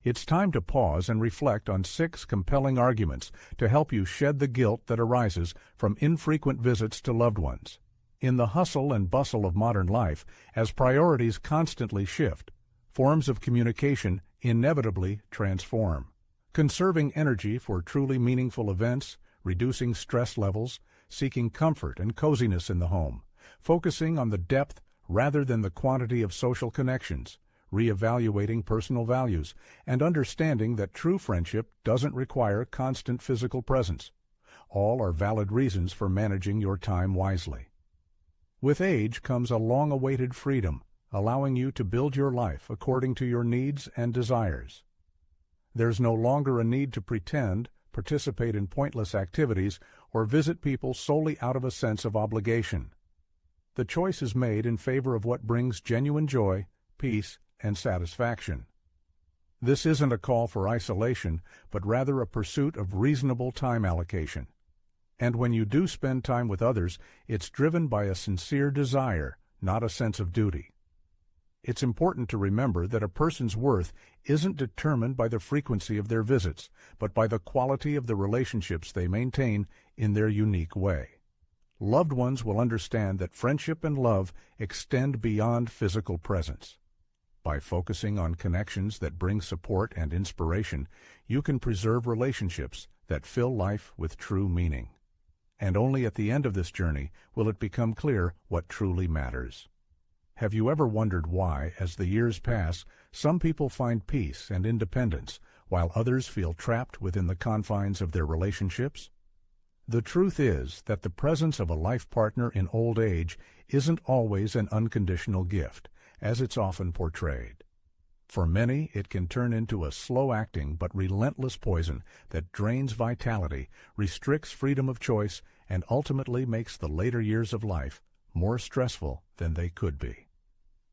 It's time to pause and reflect on 6 compelling arguments to help you shed the guilt that arises from infrequent visits to loved ones. In the hustle and bustle of modern life, as priorities constantly shift, forms of communication inevitably transform. Conserving energy for truly meaningful events, reducing stress levels, seeking comfort and coziness in the home, focusing on the depth rather than the quantity of social connections, reevaluating personal values, and understanding that true friendship doesn't require constant physical presence. All are valid reasons for managing your time wisely. With age comes a long-awaited freedom, allowing you to build your life according to your needs and desires. There's no longer a need to pretend, participate in pointless activities, or visit people solely out of a sense of obligation. The choice is made in favor of what brings genuine joy, peace, and satisfaction. This isn't a call for isolation, but rather a pursuit of reasonable time allocation. And when you do spend time with others, it's driven by a sincere desire, not a sense of duty. It's important to remember that a person's worth isn't determined by the frequency of their visits, but by the quality of the relationships they maintain in their unique way. Loved ones will understand that friendship and love extend beyond physical presence. By focusing on connections that bring support and inspiration, you can preserve relationships that fill life with true meaning. And only at the end of this journey will it become clear what truly matters. Have you ever wondered why, as the years pass, some people find peace and independence, while others feel trapped within the confines of their relationships? The truth is that the presence of a life partner in old age isn't always an unconditional gift, as it's often portrayed. For many, it can turn into a slow-acting but relentless poison that drains vitality, restricts freedom of choice, and ultimately makes the later years of life more stressful than they could be.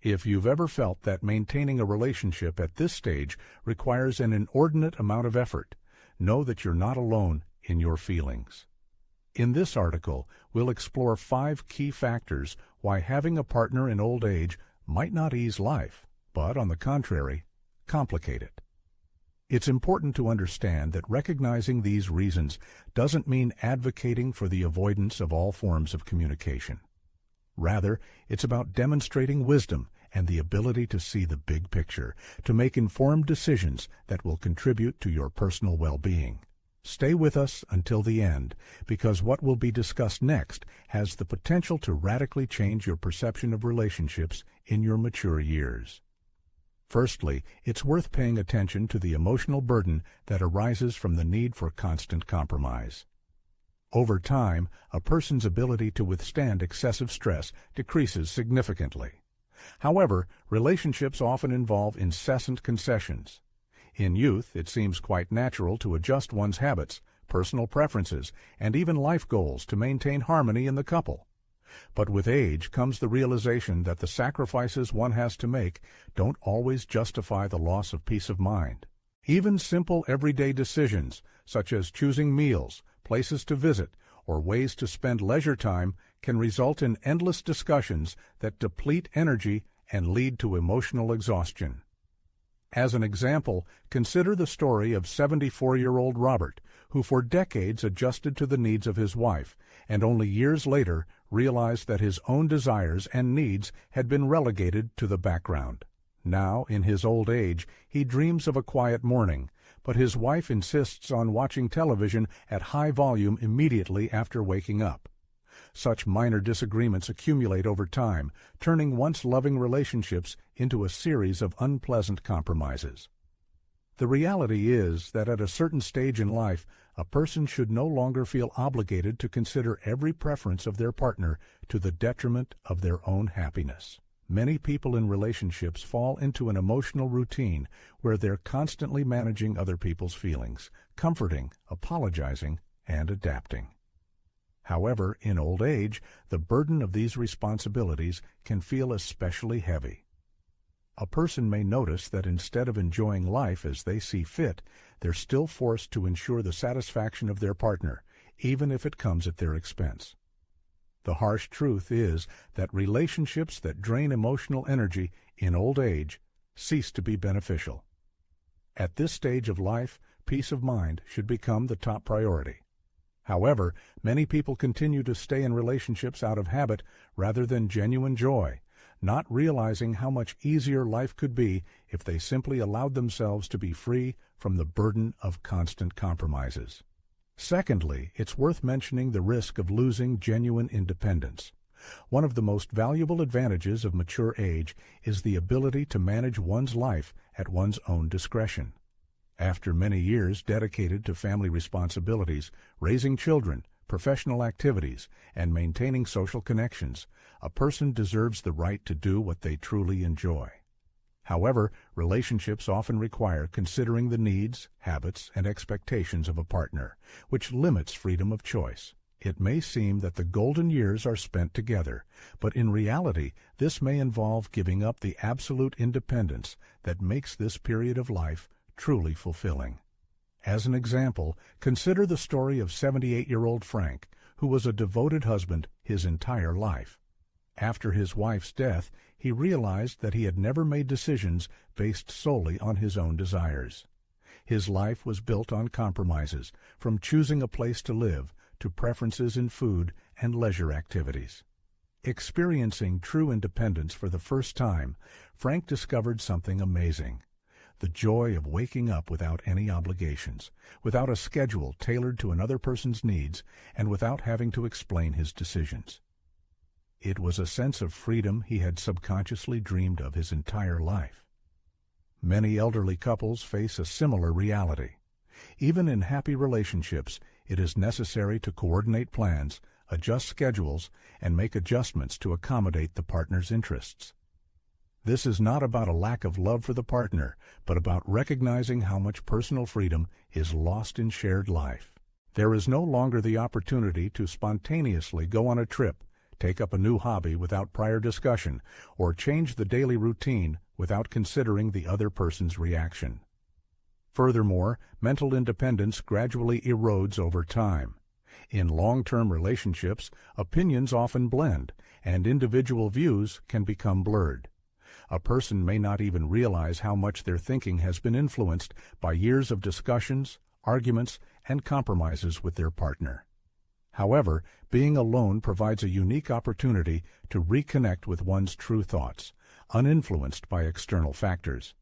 If you've ever felt that maintaining a relationship at this stage requires an inordinate amount of effort, know that you're not alone in your feelings. In this article, we'll explore 5 key factors why having a partner in old age might not ease life, but, on the contrary, complicate it. It's important to understand that recognizing these reasons doesn't mean advocating for the avoidance of all forms of communication. Rather, it's about demonstrating wisdom and the ability to see the big picture, to make informed decisions that will contribute to your personal well-being. Stay with us until the end, because what will be discussed next has the potential to radically change your perception of relationships in your mature years. Firstly, it's worth paying attention to the emotional burden that arises from the need for constant compromise. Over time, a person's ability to withstand excessive stress decreases significantly. However, relationships often involve incessant concessions. In youth, it seems quite natural to adjust one's habits, personal preferences, and even life goals to maintain harmony in the couple. But with age comes the realization that the sacrifices one has to make don't always justify the loss of peace of mind. Even simple everyday decisions, such as choosing meals, places to visit, or ways to spend leisure time, can result in endless discussions that deplete energy and lead to emotional exhaustion. As an example, consider the story of 74-year-old Robert, who for decades adjusted to the needs of his wife, and only years later realized that his own desires and needs had been relegated to the background. Now, in his old age, he dreams of a quiet morning, but his wife insists on watching television at high volume immediately after waking up. Such minor disagreements accumulate over time, turning once loving relationships into a series of unpleasant compromises. The reality is that at a certain stage in life, a person should no longer feel obligated to consider every preference of their partner to the detriment of their own happiness. Many people in relationships fall into an emotional routine where they're constantly managing other people's feelings, comforting, apologizing, and adapting. However, in old age, the burden of these responsibilities can feel especially heavy. A person may notice that instead of enjoying life as they see fit, they're still forced to ensure the satisfaction of their partner, even if it comes at their expense. The harsh truth is that relationships that drain emotional energy in old age cease to be beneficial. At this stage of life, peace of mind should become the top priority. However, many people continue to stay in relationships out of habit rather than genuine joy, not realizing how much easier life could be if they simply allowed themselves to be free from the burden of constant compromises. Secondly, it's worth mentioning the risk of losing genuine independence. One of the most valuable advantages of mature age is the ability to manage one's life at one's own discretion. After many years dedicated to family responsibilities, raising children, professional activities, and maintaining social connections, a person deserves the right to do what they truly enjoy. However, relationships often require considering the needs, habits, and expectations of a partner, which limits freedom of choice. It may seem that the golden years are spent together, but in reality, this may involve giving up the absolute independence that makes this period of life truly fulfilling. As an example, consider the story of 78-year-old Frank, who was a devoted husband his entire life. After his wife's death, he realized that he had never made decisions based solely on his own desires. His life was built on compromises, from choosing a place to live to preferences in food and leisure activities. Experiencing true independence for the first time, Frank discovered something amazing: the joy of waking up without any obligations, without a schedule tailored to another person's needs, and without having to explain his decisions. It was a sense of freedom he had subconsciously dreamed of his entire life. Many elderly couples face a similar reality. Even in happy relationships, it is necessary to coordinate plans, adjust schedules, and make adjustments to accommodate the partner's interests. This is not about a lack of love for the partner, but about recognizing how much personal freedom is lost in shared life. There is no longer the opportunity to spontaneously go on a trip, take up a new hobby without prior discussion, or change the daily routine without considering the other person's reaction. Furthermore, mental independence gradually erodes over time. In long-term relationships, opinions often blend, and individual views can become blurred. A person may not even realize how much their thinking has been influenced by years of discussions, arguments, and compromises with their partner. However, being alone provides a unique opportunity to reconnect with one's true thoughts, uninfluenced by external factors.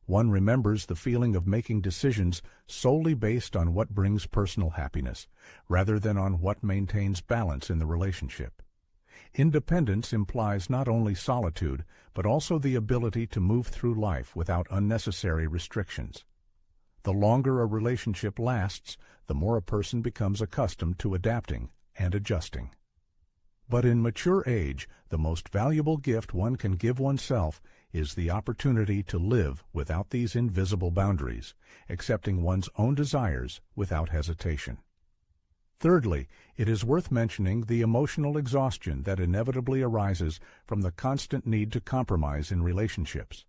One remembers the feeling of making decisions solely based on what brings personal happiness, rather than on what maintains balance in the relationship. Independence implies not only solitude, but also the ability to move through life without unnecessary restrictions. The longer a relationship lasts, the more a person becomes accustomed to adapting and adjusting. But in mature age, the most valuable gift one can give oneself is the opportunity to live without these invisible boundaries, accepting one's own desires without hesitation. Thirdly, it is worth mentioning the emotional exhaustion that inevitably arises from the constant need to compromise in relationships.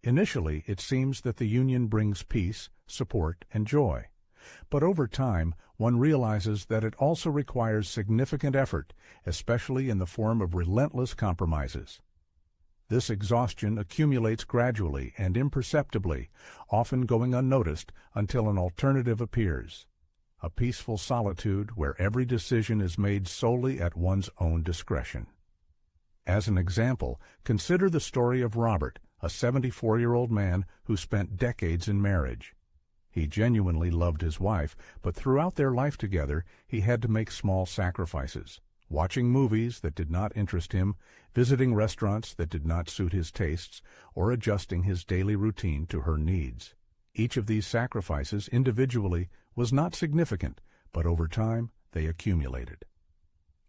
Initially, it seems that the union brings peace, support, and joy. But over time, one realizes that it also requires significant effort, especially in the form of relentless compromises. This exhaustion accumulates gradually and imperceptibly, often going unnoticed until an alternative appears: a peaceful solitude where every decision is made solely at one's own discretion. As an example, consider the story of Robert, a 74-year-old man who spent decades in marriage. He genuinely loved his wife, but throughout their life together, he had to make small sacrifices: watching movies that did not interest him, visiting restaurants that did not suit his tastes, or adjusting his daily routine to her needs. Each of these sacrifices individually was not significant, but over time they accumulated.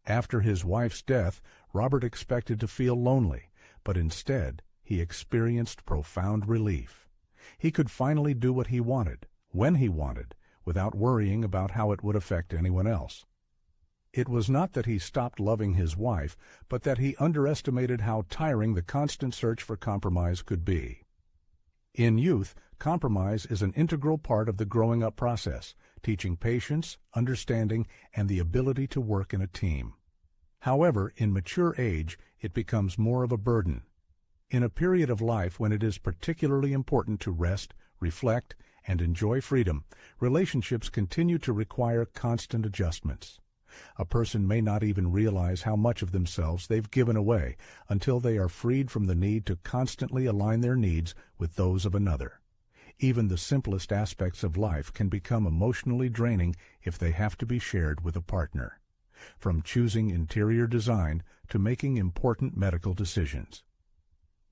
After his wife's death, Robert expected to feel lonely, but instead he experienced profound relief. He could finally do what he wanted, when he wanted, without worrying about how it would affect anyone else. It was not that he stopped loving his wife, but that he underestimated how tiring the constant search for compromise could be. In youth, compromise is an integral part of the growing up process, teaching patience, understanding, and the ability to work in a team. However, in mature age, it becomes more of a burden. In a period of life when it is particularly important to rest, reflect, and enjoy freedom, relationships continue to require constant adjustments. A person may not even realize how much of themselves they've given away until they are freed from the need to constantly align their needs with those of another. Even the simplest aspects of life can become emotionally draining if they have to be shared with a partner, from choosing interior design to making important medical decisions.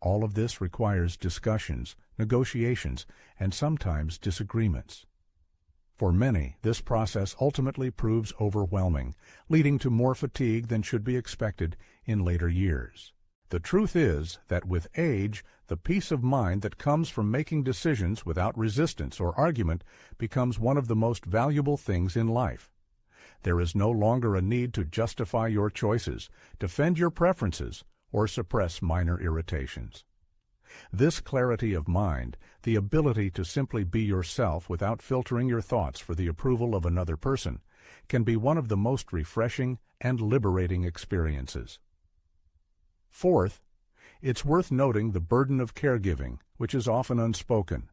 All of this requires discussions, negotiations, and sometimes disagreements. For many, this process ultimately proves overwhelming, leading to more fatigue than should be expected in later years. The truth is that with age, the peace of mind that comes from making decisions without resistance or argument becomes one of the most valuable things in life. There is no longer a need to justify your choices, defend your preferences, or suppress minor irritations. This clarity of mind, the ability to simply be yourself without filtering your thoughts for the approval of another person, can be one of the most refreshing and liberating experiences. Fourth, it's worth noting the burden of caregiving, which is often unspoken.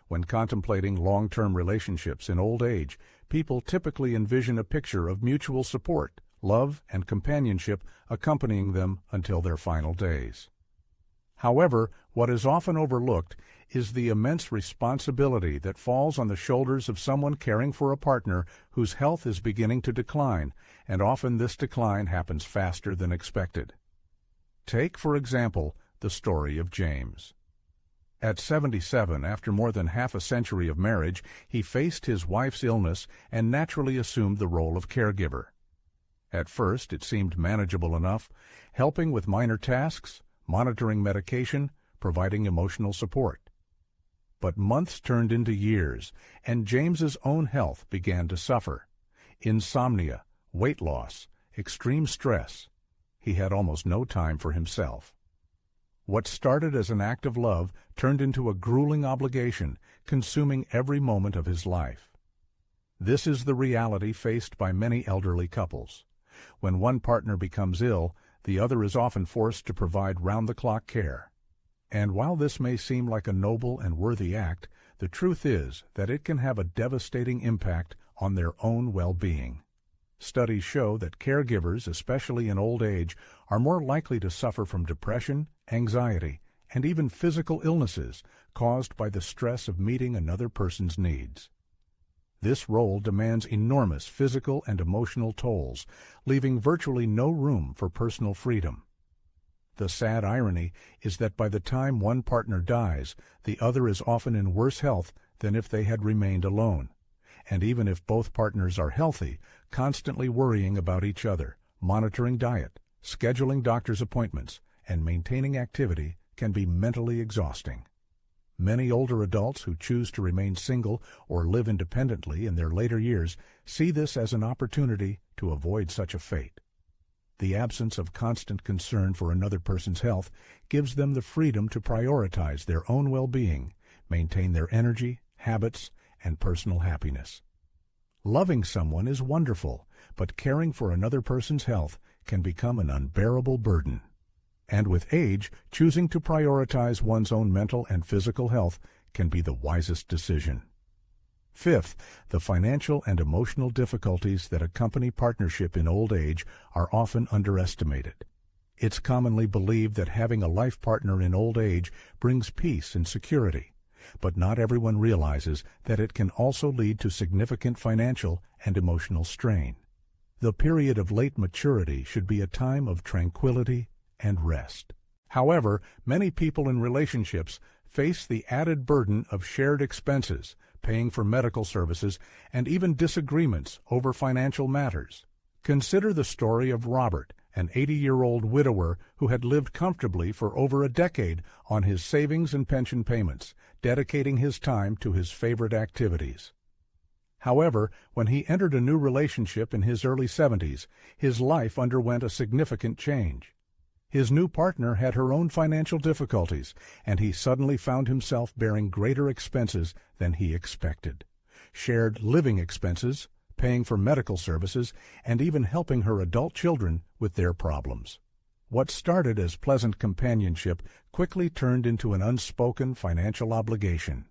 When contemplating long-term relationships in old age, people typically envision a picture of mutual support, love, and companionship accompanying them until their final days. However, what is often overlooked is the immense responsibility that falls on the shoulders of someone caring for a partner whose health is beginning to decline, and often this decline happens faster than expected. Take, for example, the story of James. At 77, after more than half a century of marriage, he faced his wife's illness and naturally assumed the role of caregiver. At first, it seemed manageable enough, helping with minor tasks, monitoring medication, providing emotional support. But months turned into years, and James's own health began to suffer. Insomnia, weight loss, extreme stress. He had almost no time for himself. What started as an act of love turned into a grueling obligation, consuming every moment of his life. This is the reality faced by many elderly couples. When one partner becomes ill, the other is often forced to provide round-the-clock care. And while this may seem like a noble and worthy act, the truth is that it can have a devastating impact on their own well-being. Studies show that caregivers, especially in old age, are more likely to suffer from depression, anxiety, and even physical illnesses caused by the stress of meeting another person's needs. This role demands enormous physical and emotional tolls, leaving virtually no room for personal freedom. The sad irony is that by the time one partner dies, the other is often in worse health than if they had remained alone. And even if both partners are healthy, constantly worrying about each other, monitoring diet, scheduling doctor's appointments, and maintaining activity can be mentally exhausting. Many older adults who choose to remain single or live independently in their later years see this as an opportunity to avoid such a fate. The absence of constant concern for another person's health gives them the freedom to prioritize their own well-being, maintain their energy, habits, and personal happiness. Loving someone is wonderful, but caring for another person's health can become an unbearable burden. And with age, choosing to prioritize one's own mental and physical health can be the wisest decision. Fifth, the financial and emotional difficulties that accompany partnership in old age are often underestimated. It's commonly believed that having a life partner in old age brings peace and security, but not everyone realizes that it can also lead to significant financial and emotional strain. The period of late maturity should be a time of tranquility and rest. However, many people in relationships face the added burden of shared expenses, paying for medical services, and even disagreements over financial matters. Consider the story of Robert, an 80-year-old widower who had lived comfortably for over a decade on his savings and pension payments, dedicating his time to his favorite activities. However, when he entered a new relationship in his early 70s, his life underwent a significant change. His new partner had her own financial difficulties, and he suddenly found himself bearing greater expenses than he expected. Shared living expenses, paying for medical services, and even helping her adult children with their problems. What started as pleasant companionship quickly turned into an unspoken financial obligation.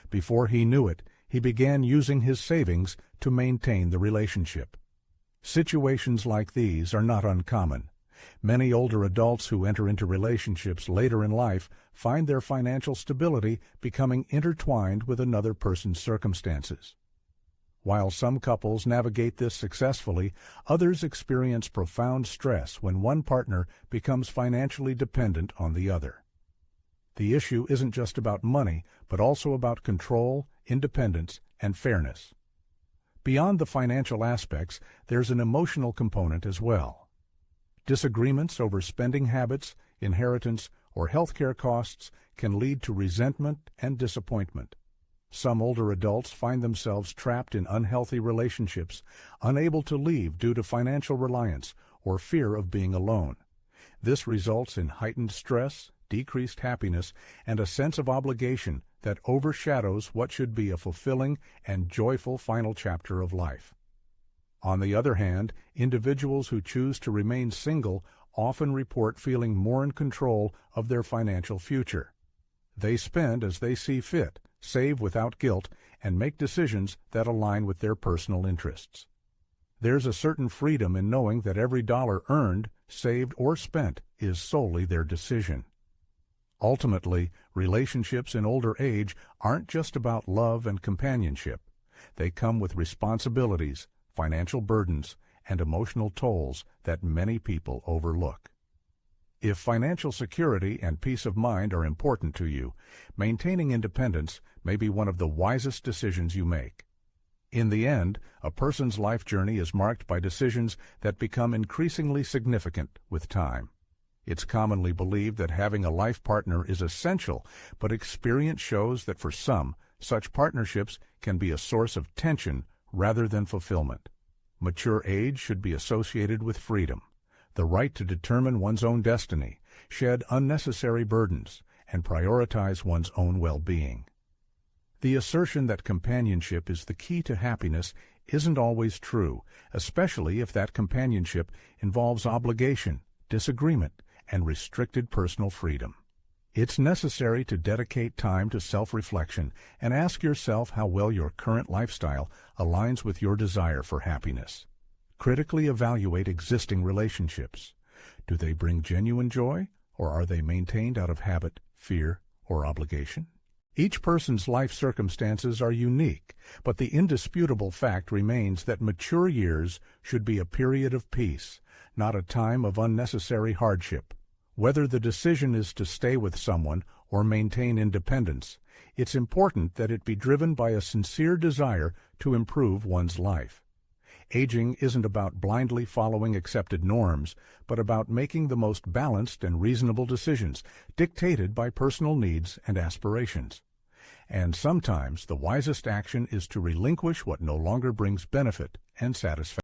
Before he knew it, he began using his savings to maintain the relationship. Situations like these are not uncommon. Many older adults who enter into relationships later in life find their financial stability becoming intertwined with another person's circumstances. While some couples navigate this successfully, others experience profound stress when one partner becomes financially dependent on the other. The issue isn't just about money, but also about control, independence, and fairness. Beyond the financial aspects, there's an emotional component as well. Disagreements over spending habits, inheritance, or healthcare costs can lead to resentment and disappointment. Some older adults find themselves trapped in unhealthy relationships, unable to leave due to financial reliance or fear of being alone. This results in heightened stress, decreased happiness, and a sense of obligation that overshadows what should be a fulfilling and joyful final chapter of life. On the other hand, individuals who choose to remain single often report feeling more in control of their financial future. They spend as they see fit, save without guilt, and make decisions that align with their personal interests. There's a certain freedom in knowing that every dollar earned, saved, or spent is solely their decision. Ultimately, relationships in older age aren't just about love and companionship. They come with responsibilities, financial burdens, and emotional tolls that many people overlook. If financial security and peace of mind are important to you, maintaining independence may be one of the wisest decisions you make. In the end, a person's life journey is marked by decisions that become increasingly significant with time. It's commonly believed that having a life partner is essential, but experience shows that for some, such partnerships can be a source of tension rather than fulfillment. Mature age should be associated with freedom, the right to determine one's own destiny, shed unnecessary burdens, and prioritize one's own well-being. The assertion that companionship is the key to happiness isn't always true, especially if that companionship involves obligation, disagreement, and restricted personal freedom. It's necessary to dedicate time to self-reflection and ask yourself how well your current lifestyle aligns with your desire for happiness. Critically evaluate existing relationships. Do they bring genuine joy, or are they maintained out of habit, fear, or obligation? Each person's life circumstances are unique, but the indisputable fact remains that mature years should be a period of peace, not a time of unnecessary hardship. Whether the decision is to stay with someone or maintain independence, it's important that it be driven by a sincere desire to improve one's life. Aging isn't about blindly following accepted norms, but about making the most balanced and reasonable decisions, dictated by personal needs and aspirations. And sometimes the wisest action is to relinquish what no longer brings benefit and satisfaction.